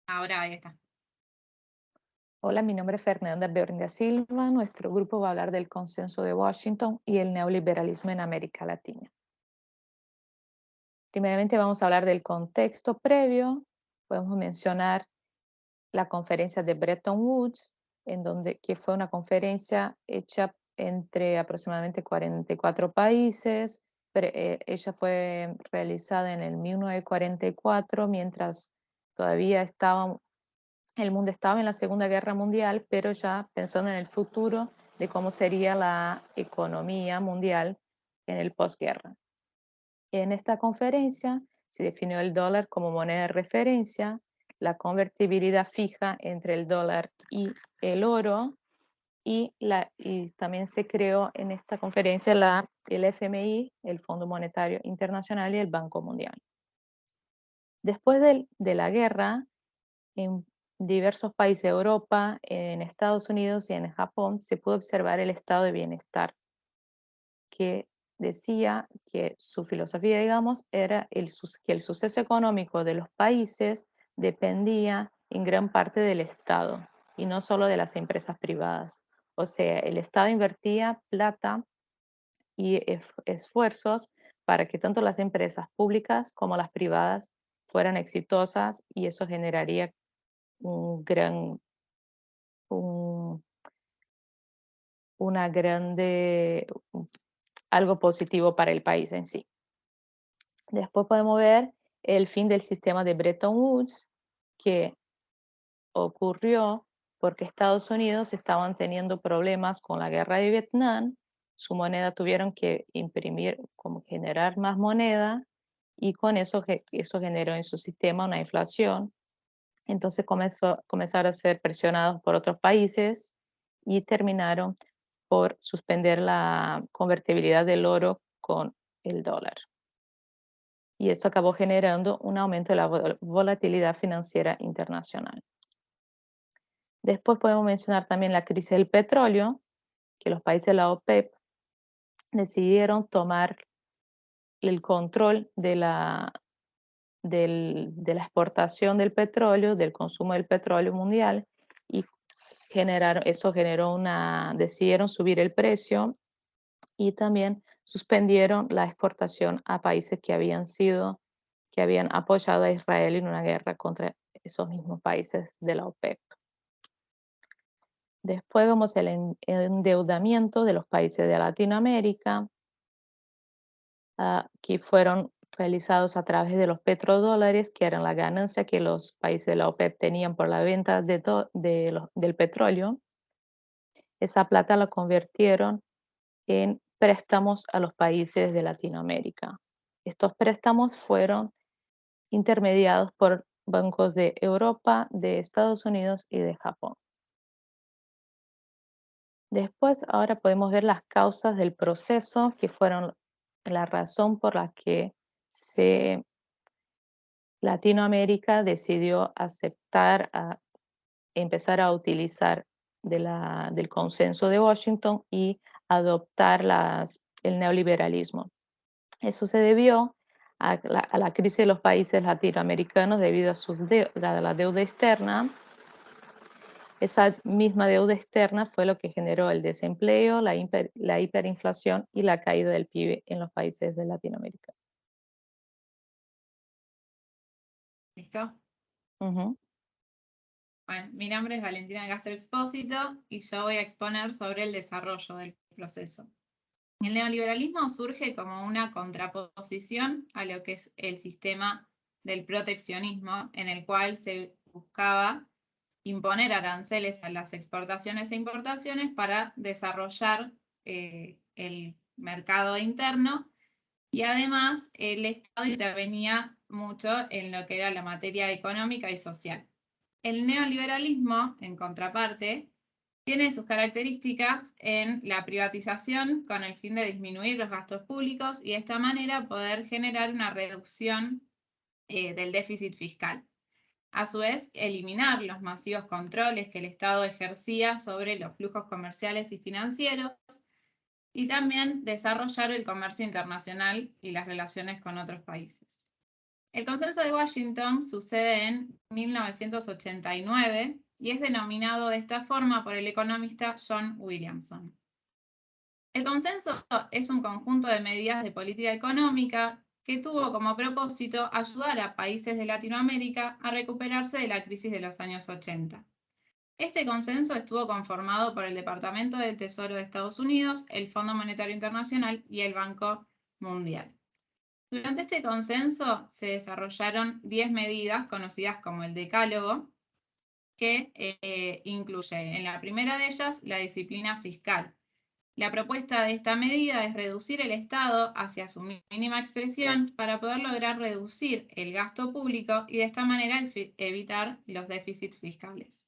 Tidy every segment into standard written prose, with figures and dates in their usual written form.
Ahora ahí está. Hola, mi nombre es Fernanda Bernia Silva. Nuestro grupo va a hablar del consenso de Washington y el neoliberalismo en América Latina. Primeramente vamos a hablar del contexto previo. Podemos mencionar la conferencia de Bretton Woods, que fue una conferencia hecha entre aproximadamente 44 países. Ella fue realizada en el 1944, mientras todavía el mundo estaba en la Segunda Guerra Mundial, pero ya pensando en el futuro de cómo sería la economía mundial en el posguerra. En esta conferencia se definió el dólar como moneda de referencia, la convertibilidad fija entre el dólar y el oro, y también se creó en esta conferencia el FMI, el Fondo Monetario Internacional y el Banco Mundial. Después de la guerra, en diversos países de Europa, en Estados Unidos y en Japón, se pudo observar el estado de bienestar, que decía que su filosofía, digamos, era que el suceso económico de los países dependía en gran parte del Estado y no solo de las empresas privadas. O sea, el Estado invertía plata y esfuerzos para que tanto las empresas públicas como las privadas fueran exitosas, y eso generaría un gran, un- una grande, algo positivo para el país en sí. Después podemos ver el fin del sistema de Bretton Woods, que ocurrió porque Estados Unidos estaban teniendo problemas con la guerra de Vietnam. Su moneda tuvieron que imprimir, como generar más moneda, y con eso, eso generó en su sistema una inflación. Entonces comenzaron a ser presionados por otros países y terminaron por suspender la convertibilidad del oro con el dólar. Y eso acabó generando un aumento de la volatilidad financiera internacional. Después podemos mencionar también la crisis del petróleo, que los países de la OPEP decidieron tomar el control de la exportación del petróleo, del consumo del petróleo mundial, y eso generó decidieron subir el precio, y también suspendieron la exportación a países que habían apoyado a Israel en una guerra contra esos mismos países de la OPEP. Después vemos el endeudamiento de los países de Latinoamérica, que fueron realizados a través de los petrodólares, que eran la ganancia que los países de la OPEP tenían por la venta del petróleo. Esa plata la convirtieron en préstamos a los países de Latinoamérica. Estos préstamos fueron intermediados por bancos de Europa, de Estados Unidos y de Japón. Después, ahora podemos ver las causas del proceso, que fueron la razón por la que Latinoamérica decidió empezar a utilizar del consenso de Washington y adoptar el neoliberalismo. Eso se debió a la crisis de los países latinoamericanos debido a la deuda externa. Esa misma deuda externa fue lo que generó el desempleo, la hiperinflación y la caída del PIB en los países de Latinoamérica. ¿Listo? Ujú. Bueno, mi nombre es Valentina Castro Expósito y yo voy a exponer sobre el desarrollo del proceso. El neoliberalismo surge como una contraposición a lo que es el sistema del proteccionismo, en el cual se buscaba imponer aranceles a las exportaciones e importaciones para desarrollar el mercado interno, y además el Estado intervenía mucho en lo que era la materia económica y social. El neoliberalismo, en contraparte, tiene sus características en la privatización con el fin de disminuir los gastos públicos y de esta manera poder generar una reducción del déficit fiscal. A su vez, eliminar los masivos controles que el Estado ejercía sobre los flujos comerciales y financieros, y también desarrollar el comercio internacional y las relaciones con otros países. El Consenso de Washington sucede en 1989 y es denominado de esta forma por el economista John Williamson. El consenso es un conjunto de medidas de política económica que tuvo como propósito ayudar a países de Latinoamérica a recuperarse de la crisis de los años 80. Este consenso estuvo conformado por el Departamento del Tesoro de Estados Unidos, el Fondo Monetario Internacional y el Banco Mundial. Durante este consenso se desarrollaron 10 medidas conocidas como el Decálogo, que incluye en la primera de ellas la disciplina fiscal. La propuesta de esta medida es reducir el Estado hacia su mínima expresión para poder lograr reducir el gasto público y de esta manera evitar los déficits fiscales.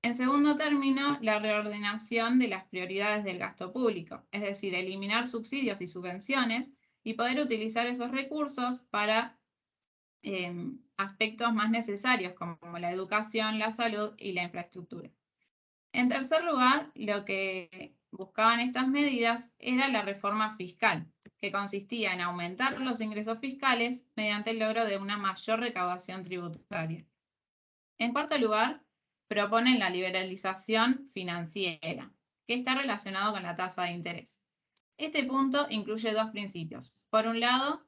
En segundo término, la reordenación de las prioridades del gasto público, es decir, eliminar subsidios y subvenciones y poder utilizar esos recursos para aspectos más necesarios como la educación, la salud y la infraestructura. En tercer lugar, lo que buscaban estas medidas era la reforma fiscal, que consistía en aumentar los ingresos fiscales mediante el logro de una mayor recaudación tributaria. En cuarto lugar, proponen la liberalización financiera, que está relacionado con la tasa de interés. Este punto incluye dos principios. Por un lado,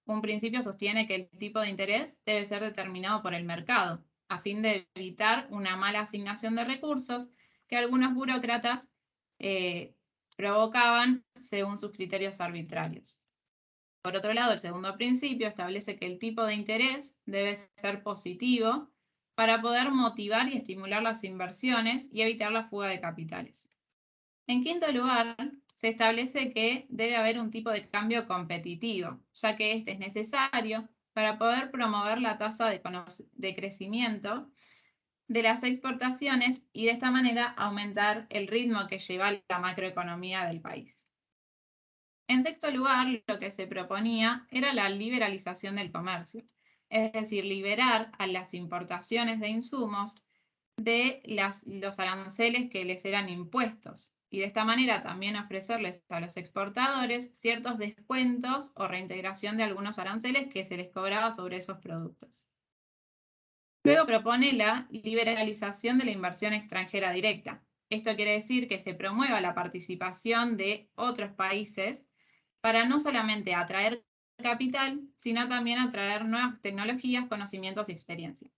un principio sostiene que el tipo de interés debe ser determinado por el mercado, a fin de evitar una mala asignación de recursos que algunos burócratas provocaban según sus criterios arbitrarios. Por otro lado, el segundo principio establece que el tipo de interés debe ser positivo para poder motivar y estimular las inversiones y evitar la fuga de capitales. En quinto lugar, se establece que debe haber un tipo de cambio competitivo, ya que este es necesario para poder promover la tasa de crecimiento de las exportaciones y de esta manera aumentar el ritmo que lleva la macroeconomía del país. En sexto lugar, lo que se proponía era la liberalización del comercio, es decir, liberar a las importaciones de insumos de los aranceles que les eran impuestos y de esta manera también ofrecerles a los exportadores ciertos descuentos o reintegración de algunos aranceles que se les cobraba sobre esos productos. Luego propone la liberalización de la inversión extranjera directa. Esto quiere decir que se promueva la participación de otros países para no solamente atraer capital, sino también atraer nuevas tecnologías, conocimientos y experiencia.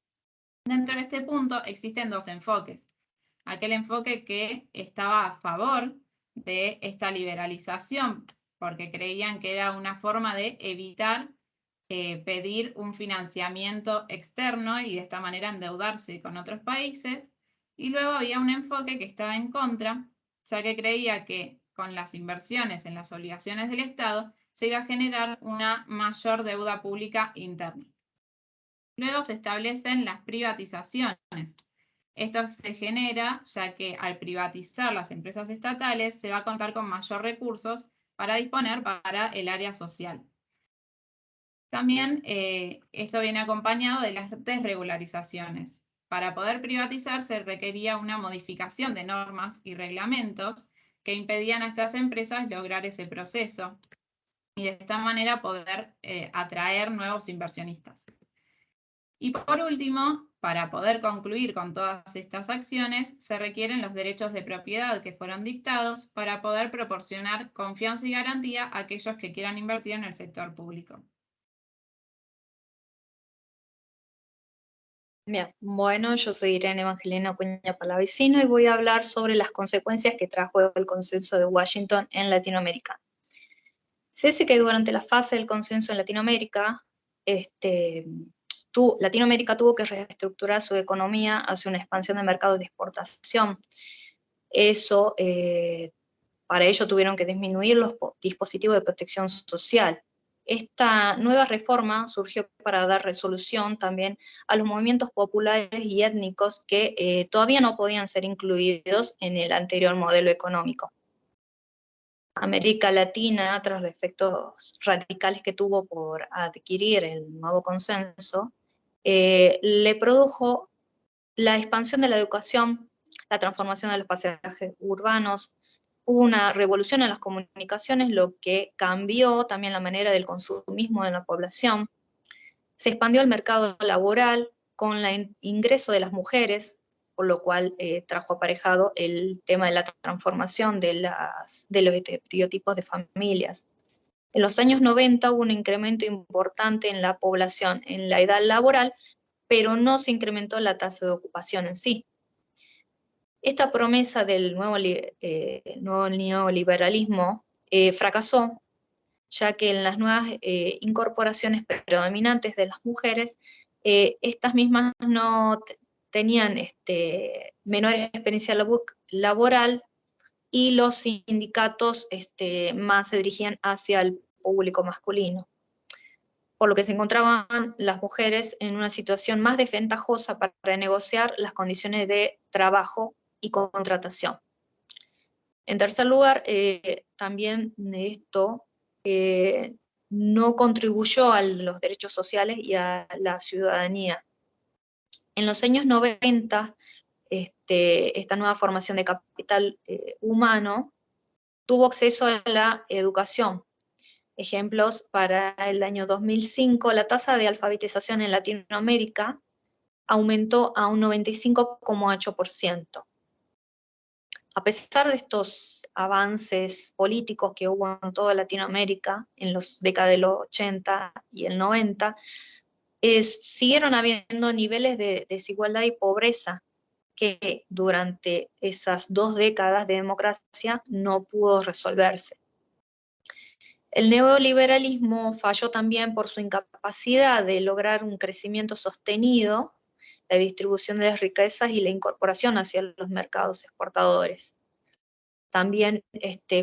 Dentro de este punto existen dos enfoques. Aquel enfoque que estaba a favor de esta liberalización, porque creían que era una forma de evitar pedir un financiamiento externo y de esta manera endeudarse con otros países. Y luego había un enfoque que estaba en contra, ya que creía que con las inversiones en las obligaciones del Estado se iba a generar una mayor deuda pública interna. Luego se establecen las privatizaciones. Esto se genera ya que al privatizar las empresas estatales se va a contar con mayor recursos para disponer para el área social. También esto viene acompañado de las desregularizaciones. Para poder privatizar se requería una modificación de normas y reglamentos que impedían a estas empresas lograr ese proceso y de esta manera poder atraer nuevos inversionistas. Y por último, para poder concluir con todas estas acciones, se requieren los derechos de propiedad que fueron dictados para poder proporcionar confianza y garantía a aquellos que quieran invertir en el sector público. Bien, bueno, yo soy Irene Evangelina Cuña Palavecino y voy a hablar sobre las consecuencias que trajo el Consenso de Washington en Latinoamérica. Se dice que durante la fase del consenso en Latinoamérica, Latinoamérica tuvo que reestructurar su economía hacia una expansión de mercados de exportación. Eso, para ello tuvieron que disminuir los dispositivos de protección social. Esta nueva reforma surgió para dar resolución también a los movimientos populares y étnicos que todavía no podían ser incluidos en el anterior modelo económico. América Latina, tras los efectos radicales que tuvo por adquirir el nuevo consenso, le produjo la expansión de la educación, la transformación de los paisajes urbanos. Hubo una revolución en las comunicaciones, lo que cambió también la manera del consumismo de la población. Se expandió el mercado laboral con el ingreso de las mujeres, por lo cual trajo aparejado el tema de la transformación de los estereotipos de familias. En los años 90 hubo un incremento importante en la población en la edad laboral, pero no se incrementó la tasa de ocupación en sí. Esta promesa del nuevo neoliberalismo fracasó, ya que en las nuevas incorporaciones predominantes de las mujeres, estas mismas no tenían menor experiencia laboral, y los sindicatos más se dirigían hacia el público masculino, por lo que se encontraban las mujeres en una situación más desventajosa para negociar las condiciones de trabajo y contratación. En tercer lugar, también esto no contribuyó a los derechos sociales y a la ciudadanía. En los años 90, esta nueva formación de capital humano tuvo acceso a la educación. Ejemplos, para el año 2005, la tasa de alfabetización en Latinoamérica aumentó a un 95,8%. A pesar de estos avances políticos que hubo en toda Latinoamérica en las décadas de los 80 y el 90, siguieron habiendo niveles de desigualdad y pobreza que durante esas 2 décadas de democracia no pudo resolverse. El neoliberalismo falló también por su incapacidad de lograr un crecimiento sostenido, la distribución de las riquezas y la incorporación hacia los mercados exportadores. También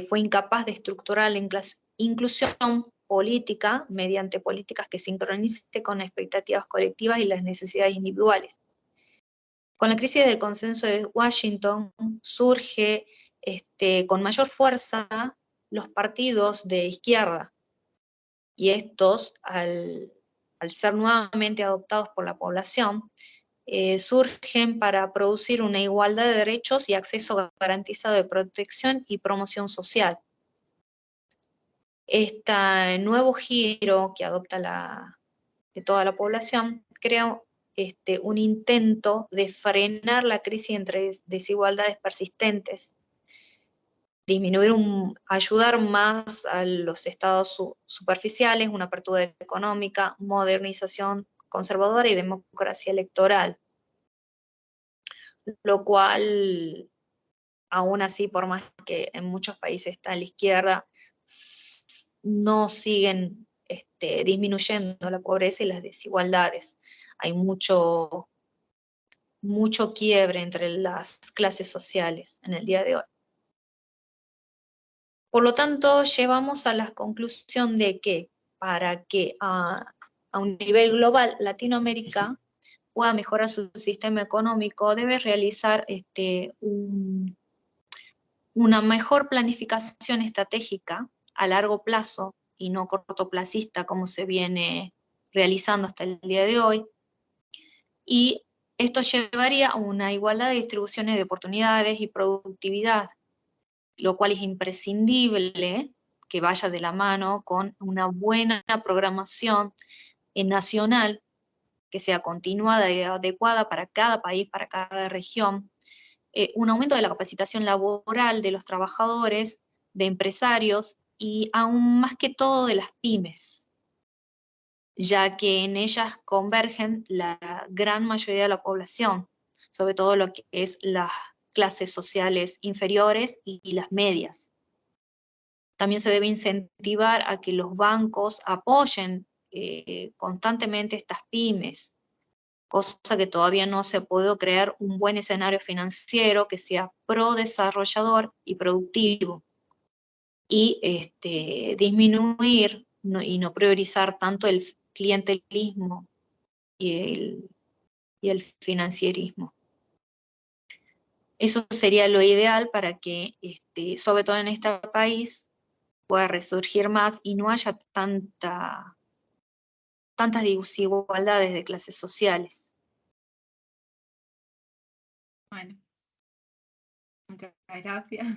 fue incapaz de estructurar la inclusión política mediante políticas que sincronicen con expectativas colectivas y las necesidades individuales. Con la crisis del consenso de Washington surge con mayor fuerza los partidos de izquierda, y estos, al ser nuevamente adoptados por la población, surgen para producir una igualdad de derechos y acceso garantizado de protección y promoción social. Este nuevo giro que adopta de toda la población crea un intento de frenar la crisis entre desigualdades persistentes, ayudar más a los estados superficiales, una apertura económica, modernización conservadora y democracia electoral. Lo cual, aún así, por más que en muchos países está a la izquierda, no siguen disminuyendo la pobreza y las desigualdades. Hay mucho quiebre entre las clases sociales en el día de hoy. Por lo tanto, llevamos a la conclusión de que para que a un nivel global Latinoamérica pueda mejorar su sistema económico, debe realizar una mejor planificación estratégica a largo plazo y no cortoplacista como se viene realizando hasta el día de hoy. Y esto llevaría a una igualdad de distribuciones de oportunidades y productividad, lo cual es imprescindible que vaya de la mano con una buena programación nacional que sea continuada y adecuada para cada país, para cada región, un aumento de la capacitación laboral de los trabajadores, de empresarios y aún más que todo de las pymes, ya que en ellas convergen la gran mayoría de la población, sobre todo lo que es las clases sociales inferiores y las medias. También se debe incentivar a que los bancos apoyen constantemente estas pymes, cosa que todavía no se puede crear un buen escenario financiero que sea pro-desarrollador y productivo, y disminuir y no priorizar tanto el clientelismo y el financierismo. Eso sería lo ideal para que, sobre todo en este país, pueda resurgir más y no haya tantas desigualdades de clases sociales. Bueno, muchas gracias.